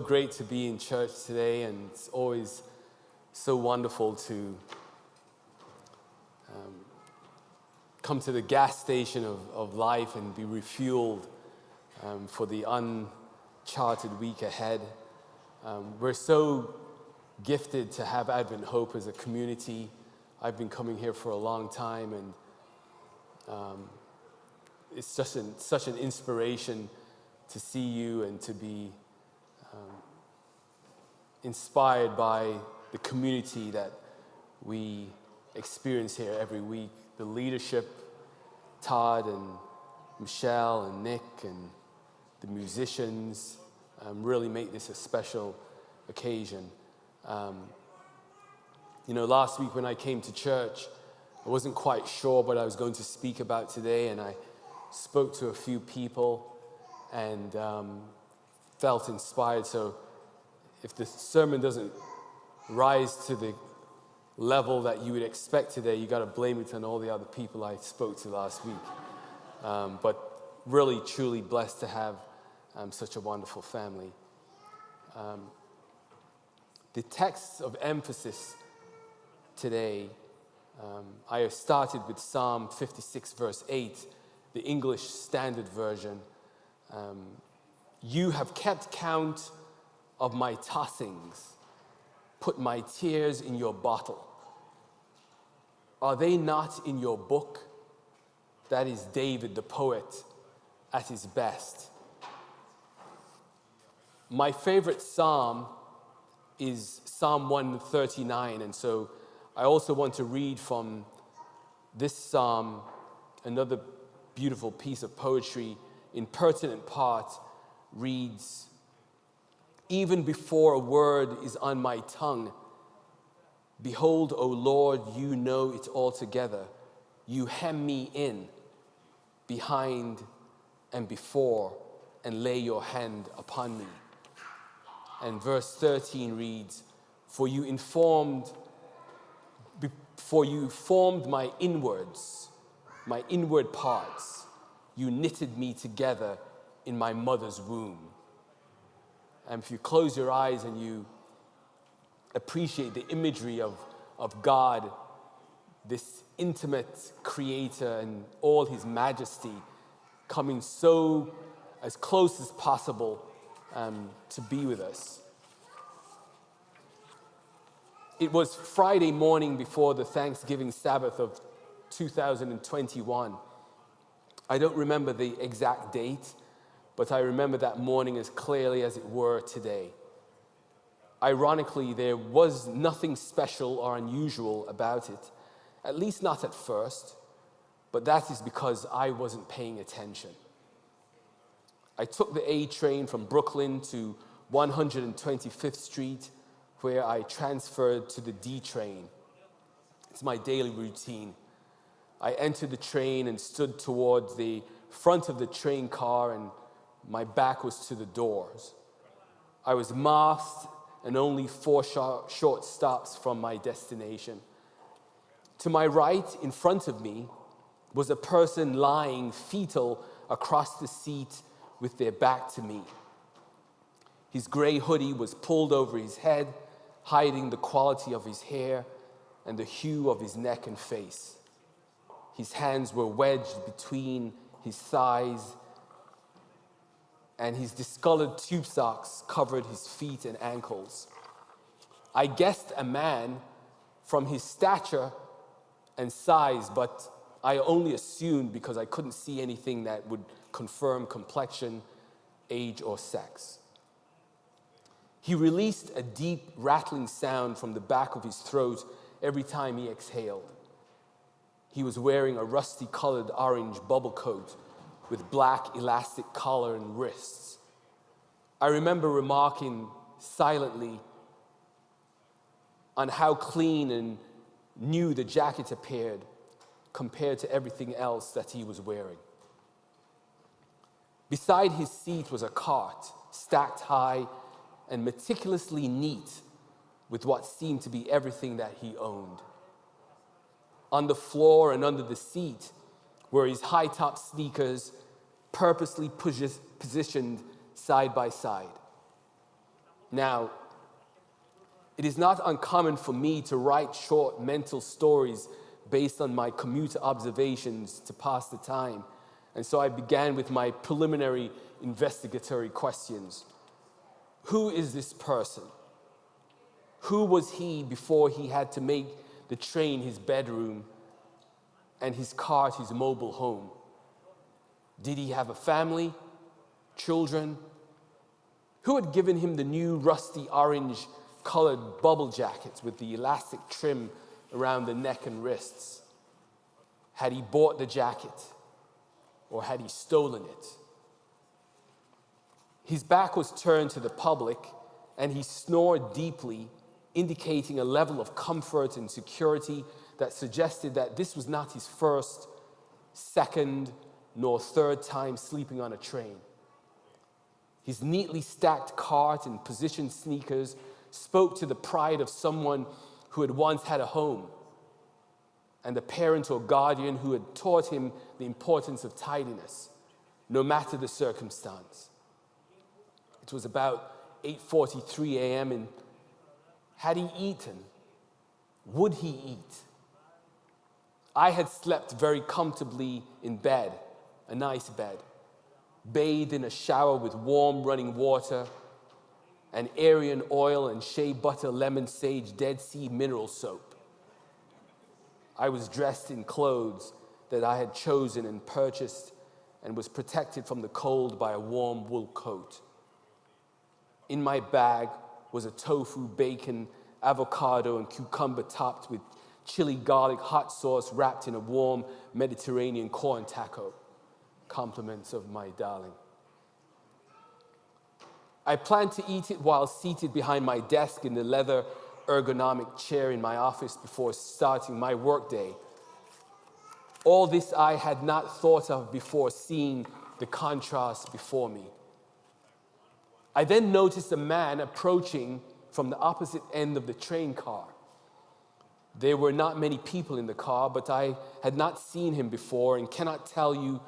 great to be in church today, and it's always so wonderful to come to the gas station of life and be refueled for the uncharted week ahead. We're so gifted to have Advent Hope as a community. I've been coming here for a long time, and it's just such an inspiration to see you and to be inspired by the community that we experience here every week. The leadership, Todd and Michelle and Nick and the musicians really make this a special occasion. Last week when I came to church, I wasn't quite sure what I was going to speak about today, and I spoke to a few people and felt inspired. So if the sermon doesn't rise to the level that you would expect today, you got to blame it on all the other people I spoke to last week. But really, truly blessed to have such a wonderful family. The text of emphasis today, I have started with Psalm 56, verse 8, the English Standard Version. You have kept count of my tossings, put my tears in your bottle. Are they not in your book? That is David, the poet, at his best. My favorite psalm is Psalm 139, and so I also want to read from this psalm another beautiful piece of poetry. In pertinent part reads, even before a word is on my tongue, behold, O Lord, you know it altogether. You hem me in, behind and before, and lay your hand upon me. And verse 13 reads, for you formed my inward parts. You knitted me together in my mother's womb. And if you close your eyes and you appreciate the imagery of God, this intimate creator and all his majesty, coming so as close as possible to be with us. It was Friday morning before the Thanksgiving Sabbath of 2021. I don't remember the exact date, but I remember that morning as clearly as it were today. Ironically, there was nothing special or unusual about it, at least not at first, but that is because I wasn't paying attention. I took the A train from Brooklyn to 125th Street, where I transferred to the D train. It's my daily routine. I entered the train and stood towards the front of the train car, and my back was to the doors. I was masked and only 4 short stops from my destination. To my right, in front of me, was a person lying fetal across the seat with their back to me. His gray hoodie was pulled over his head, hiding the quality of his hair and the hue of his neck and face. His hands were wedged between his thighs, and his discolored tube socks covered his feet and ankles. I guessed a man from his stature and size, but I only assumed because I couldn't see anything that would confirm complexion, age, or sex. He released a deep rattling sound from the back of his throat every time he exhaled. He was wearing a rusty-colored orange bubble coat with black elastic collar and wrists. I remember remarking silently on how clean and new the jacket appeared compared to everything else that he was wearing. Beside his seat was a cart, stacked high and meticulously neat with what seemed to be everything that he owned. On the floor and under the seat were his high-top sneakers, purposely positioned side by side. Now, it is not uncommon for me to write short mental stories based on my commuter observations to pass the time. And so I began with my preliminary investigatory questions. Who is this person? Who was he before he had to make the train his bedroom and his cart his mobile home? Did he have a family, children? Who had given him the new rusty orange colored bubble jacket with the elastic trim around the neck and wrists? Had he bought the jacket or had he stolen it? His back was turned to the public and he snored deeply, indicating a level of comfort and security that suggested that this was not his first, second, nor third time sleeping on a train. His neatly stacked cart and positioned sneakers spoke to the pride of someone who had once had a home and a parent or guardian who had taught him the importance of tidiness, no matter the circumstance. It was about 8:43 a.m. and had he eaten? Would he eat? I had slept very comfortably in bed, a nice bed, bathed in a shower with warm running water and Aryan oil and shea butter, lemon, sage, Dead Sea mineral soap. I was dressed in clothes that I had chosen and purchased and was protected from the cold by a warm wool coat. In my bag was a tofu, bacon, avocado, and cucumber topped with chili garlic hot sauce wrapped in a warm Mediterranean corn taco. Compliments of my darling. I planned to eat it while seated behind my desk in the leather ergonomic chair in my office before starting my workday. All this I had not thought of before seeing the contrast before me. I then noticed a man approaching from the opposite end of the train car. There were not many people in the car, but I had not seen him before and cannot tell you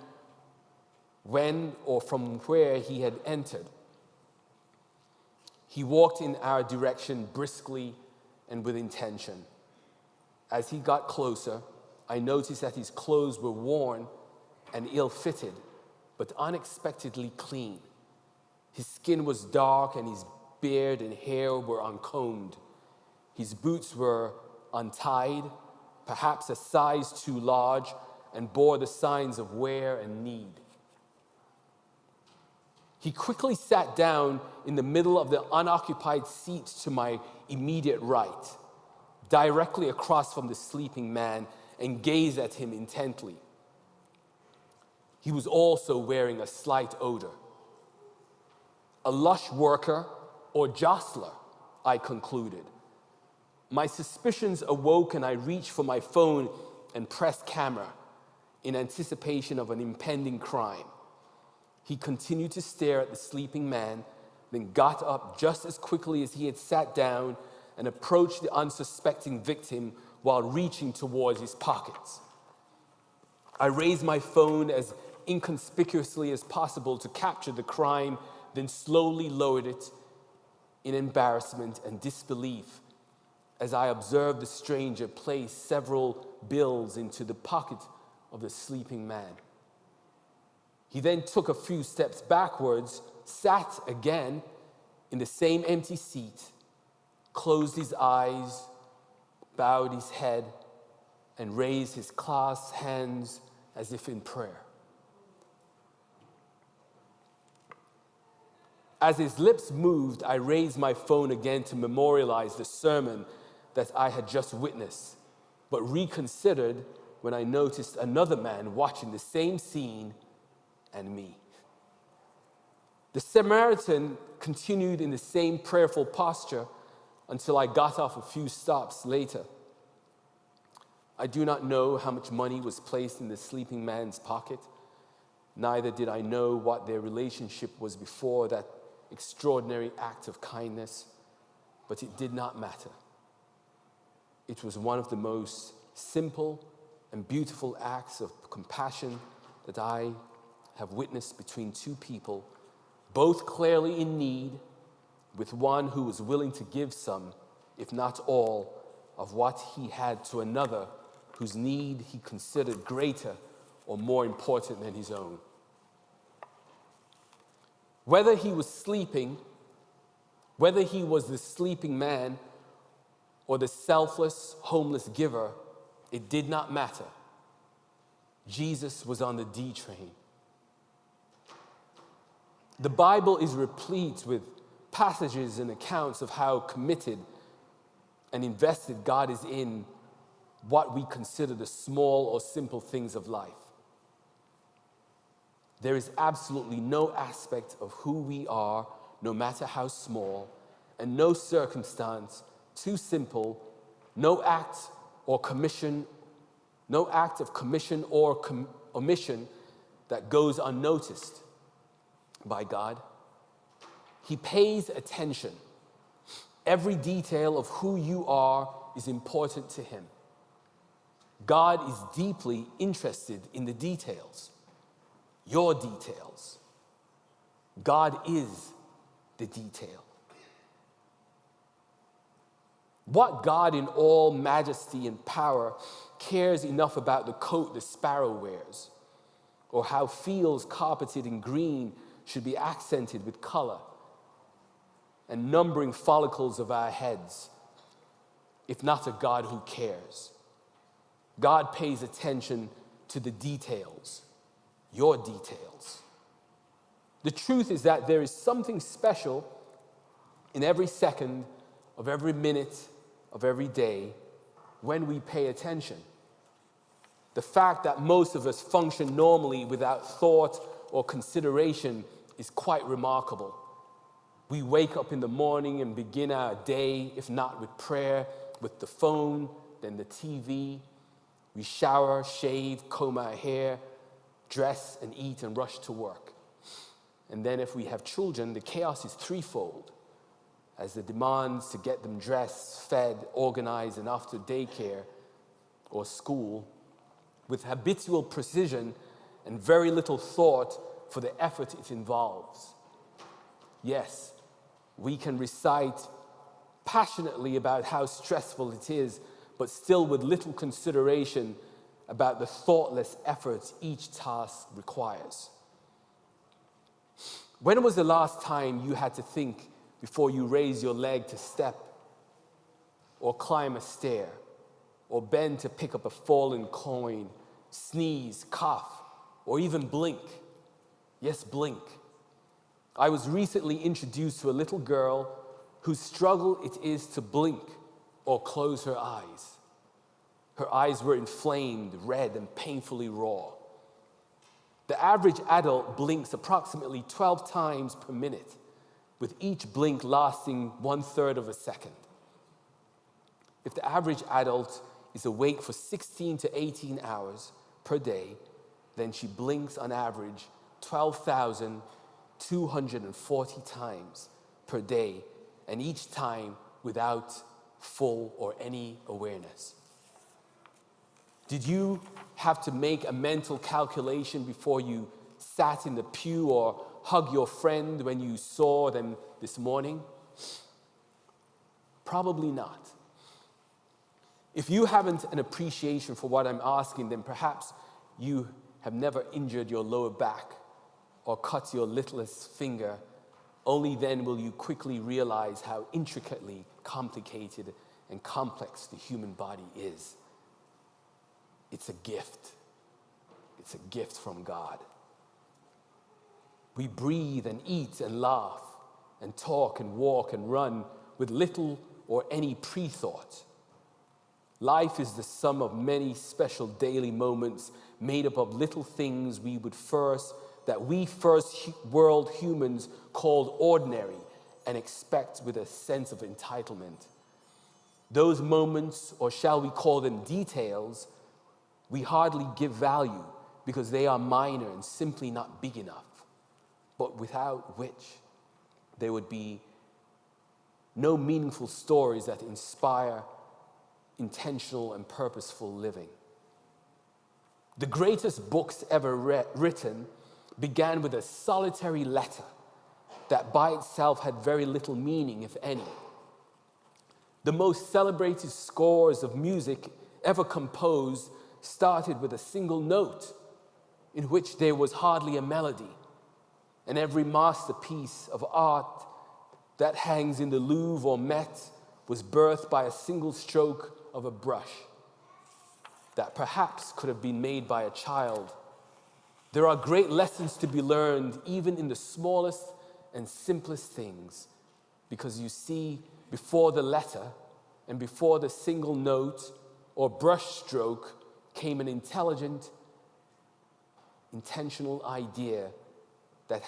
when or from where he had entered. He walked in our direction briskly and with intention. As he got closer, I noticed that his clothes were worn and ill-fitted, but unexpectedly clean. His skin was dark and his beard and hair were uncombed. His boots were untied, perhaps a size too large, and bore the signs of wear and need. He quickly sat down in the middle of the unoccupied seat to my immediate right, directly across from the sleeping man, and gazed at him intently. He was also wearing a slight odor. A lush worker or jostler, I concluded. My suspicions awoke and I reached for my phone and pressed camera in anticipation of an impending crime. He continued to stare at the sleeping man, then got up just as quickly as he had sat down and approached the unsuspecting victim while reaching towards his pockets. I raised my phone as inconspicuously as possible to capture the crime, then slowly lowered it in embarrassment and disbelief as I observed the stranger place several bills into the pocket of the sleeping man. He then took a few steps backwards, sat again in the same empty seat, closed his eyes, bowed his head, and raised his clasped hands as if in prayer. As his lips moved, I raised my phone again to memorialize the sermon that I had just witnessed, but reconsidered when I noticed another man watching the same scene and me. The Samaritan continued in the same prayerful posture until I got off a few stops later. I do not know how much money was placed in the sleeping man's pocket. Neither did I know what their relationship was before that extraordinary act of kindness, but it did not matter. It was one of the most simple and beautiful acts of compassion that I have witnessed between two people, both clearly in need, with one who was willing to give some, if not all, of what he had to another whose need he considered greater or more important than his own. Whether he was sleeping, whether he was the sleeping man or the selfless, homeless giver, it did not matter. Jesus was on the D train. The Bible is replete with passages and accounts of how committed and invested God is in what we consider the small or simple things of life. There is absolutely no aspect of who we are, no matter how small, and no circumstance too simple, no act of commission or omission that goes unnoticed by God. He pays attention. Every detail of who you are is important to him. God is deeply interested in the details, your details. God is the detail. What God in all majesty and power cares enough about the coat the sparrow wears, or how fields carpeted in green should be accented with color, and numbering follicles of our heads, if not a God who cares? God pays attention to the details, your details. The truth is that there is something special in every second of every minute of every day when we pay attention. The fact that most of us function normally without thought or consideration is quite remarkable. We wake up in the morning and begin our day, if not with prayer, with the phone, then the TV. We shower, shave, comb our hair, dress and eat and rush to work. And then if we have children, the chaos is threefold, as the demands to get them dressed, fed, organized, and off to daycare or school with habitual precision and very little thought for the effort it involves. Yes, we can recite passionately about how stressful it is, but still with little consideration about the thoughtless efforts each task requires. When was the last time you had to think before you raise your leg to step, or climb a stair, or bend to pick up a fallen coin, sneeze, cough, or even blink? Yes, blink. I was recently introduced to a little girl whose struggle it is to blink or close her eyes. Her eyes were inflamed, red, and painfully raw. The average adult blinks approximately 12 times per minute, with each blink lasting 1/3 of a second. If the average adult is awake for 16 to 18 hours per day, then she blinks on average 12,240 times per day, and each time without full or any awareness. Did you have to make a mental calculation before you sat in the pew or hug your friend when you saw them this morning? Probably not. If you haven't an appreciation for what I'm asking, then perhaps you have never injured your lower back or cut your littlest finger. Only then will you quickly realize how intricately complicated and complex the human body is. It's a gift. It's a gift from God. We breathe and eat and laugh and talk and walk and run with little or any pre-thought. Life is the sum of many special daily moments made up of little things that we first world humans called ordinary and expect with a sense of entitlement. Those moments, or shall we call them details, we hardly give value because they are minor and simply not big enough, but without which there would be no meaningful stories that inspire intentional and purposeful living. The greatest books ever written began with a solitary letter that by itself had very little meaning, if any. The most celebrated scores of music ever composed started with a single note in which there was hardly a melody. And every masterpiece of art that hangs in the Louvre or Met was birthed by a single stroke of a brush that perhaps could have been made by a child. There are great lessons to be learned even in the smallest and simplest things, because you see, before the letter and before the single note or brush stroke came an intelligent, intentional idea that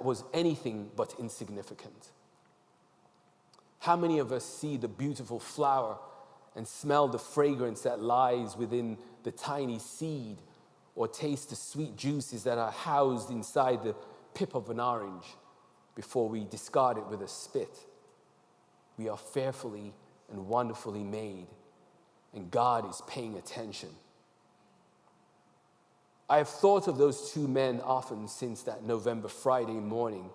was anything but insignificant. How many of us see the beautiful flower and smell the fragrance that lies within the tiny seed, or taste the sweet juices that are housed inside the pip of an orange before we discard it with a spit? We are fearfully and wonderfully made, and God is paying attention. I have thought of those two men often since that November Friday morning,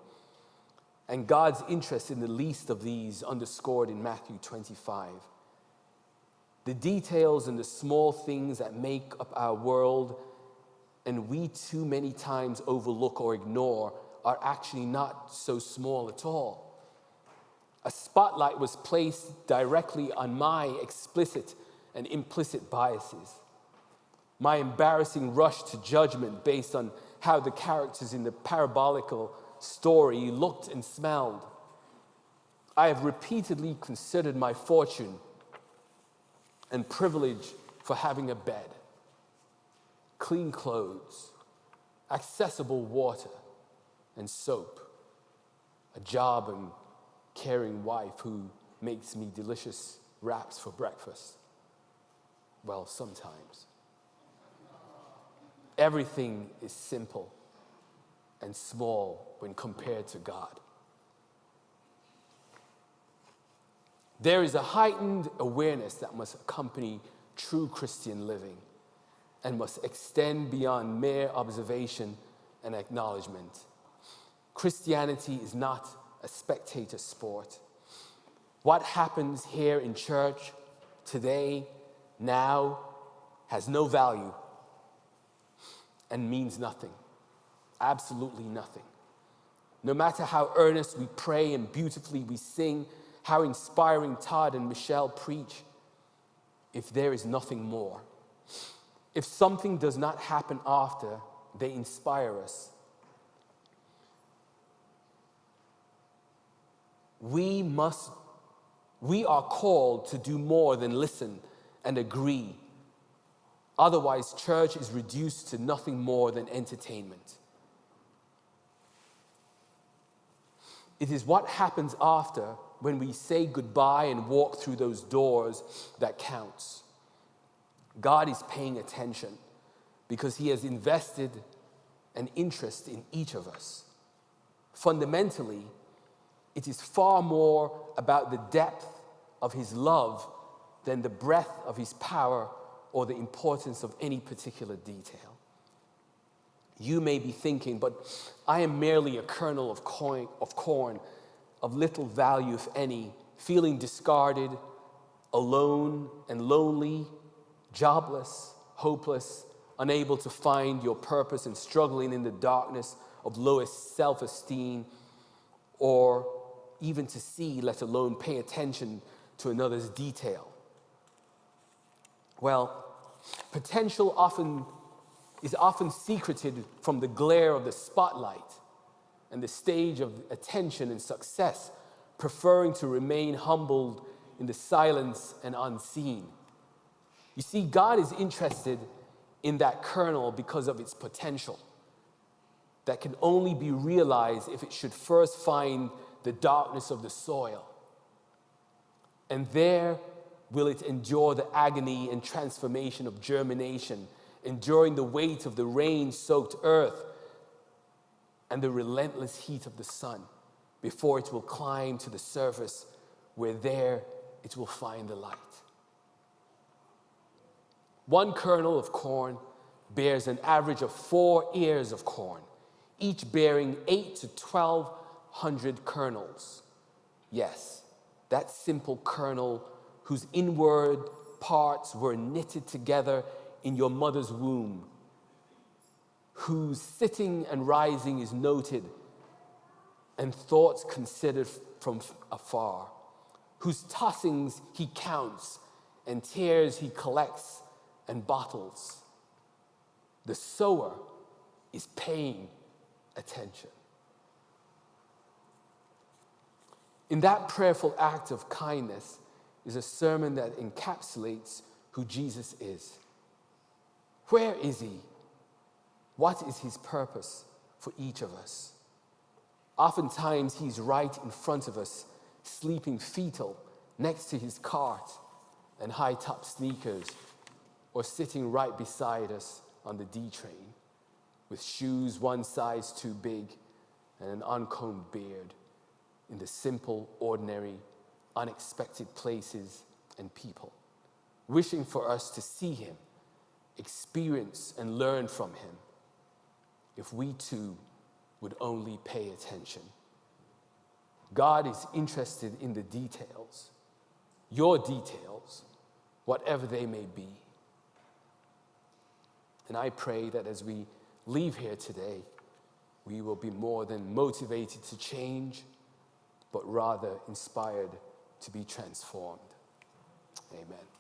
and God's interest in the least of these underscored in Matthew 25. The details and the small things that make up our world and we too many times overlook or ignore are actually not so small at all. A spotlight was placed directly on my explicit and implicit biases, my embarrassing rush to judgment based on how the characters in the parabolical story looked and smelled. I have repeatedly considered my fortune and privilege for having a bed, clean clothes, accessible water and soap, a job and caring wife who makes me delicious wraps for breakfast. Well, sometimes. Everything is simple and small when compared to God. There is a heightened awareness that must accompany true Christian living and must extend beyond mere observation and acknowledgement. Christianity is not a spectator sport. What happens here in church today, now, has no value and means nothing, absolutely nothing. No matter how earnest we pray and beautifully we sing, how inspiring Todd and Michelle preach, if there is nothing more, if something does not happen after they inspire us, we are called to do more than listen and agree. Otherwise, church is reduced to nothing more than entertainment. It is what happens after, when we say goodbye and walk through those doors, that counts. God is paying attention because he has invested an interest in each of us. Fundamentally, it is far more about the depth of his love than the breadth of his power or the importance of any particular detail. You may be thinking, but I am merely a kernel of corn, of little value, if any, feeling discarded, alone and lonely, jobless, hopeless, unable to find your purpose and struggling in the darkness of lowest self-esteem, or even to see, let alone pay attention to another's detail. Well, potential is often secreted from the glare of the spotlight and the stage of attention and success, preferring to remain humbled in the silence and unseen. You see, God is interested in that kernel because of its potential that can only be realized if it should first find the darkness of the soil. And there will it endure the agony and transformation of germination, enduring the weight of the rain-soaked earth and the relentless heat of the sun, before it will climb to the surface, where there it will find the light. One kernel of corn bears an average of 4 ears of corn, each bearing 8 to 1,200 kernels. Yes, that simple kernel whose inward parts were knitted together in your mother's womb, whose sitting and rising is noted and thoughts considered from afar, whose tossings he counts and tears he collects and bottles. The sower is paying attention. In that prayerful act of kindness is a sermon that encapsulates who Jesus is. Where is he? What is his purpose for each of us? Oftentimes, he's right in front of us, sleeping fetal next to his cart and high-top sneakers, or sitting right beside us on the D train with shoes one size too big and an uncombed beard in the simple, ordinary, unexpected places and people, wishing for us to see him, experience and learn from him, if we too would only pay attention. God is interested in the details, your details, whatever they may be. And I pray that as we leave here today, we will be more than motivated to change, but rather inspired to be transformed. Amen.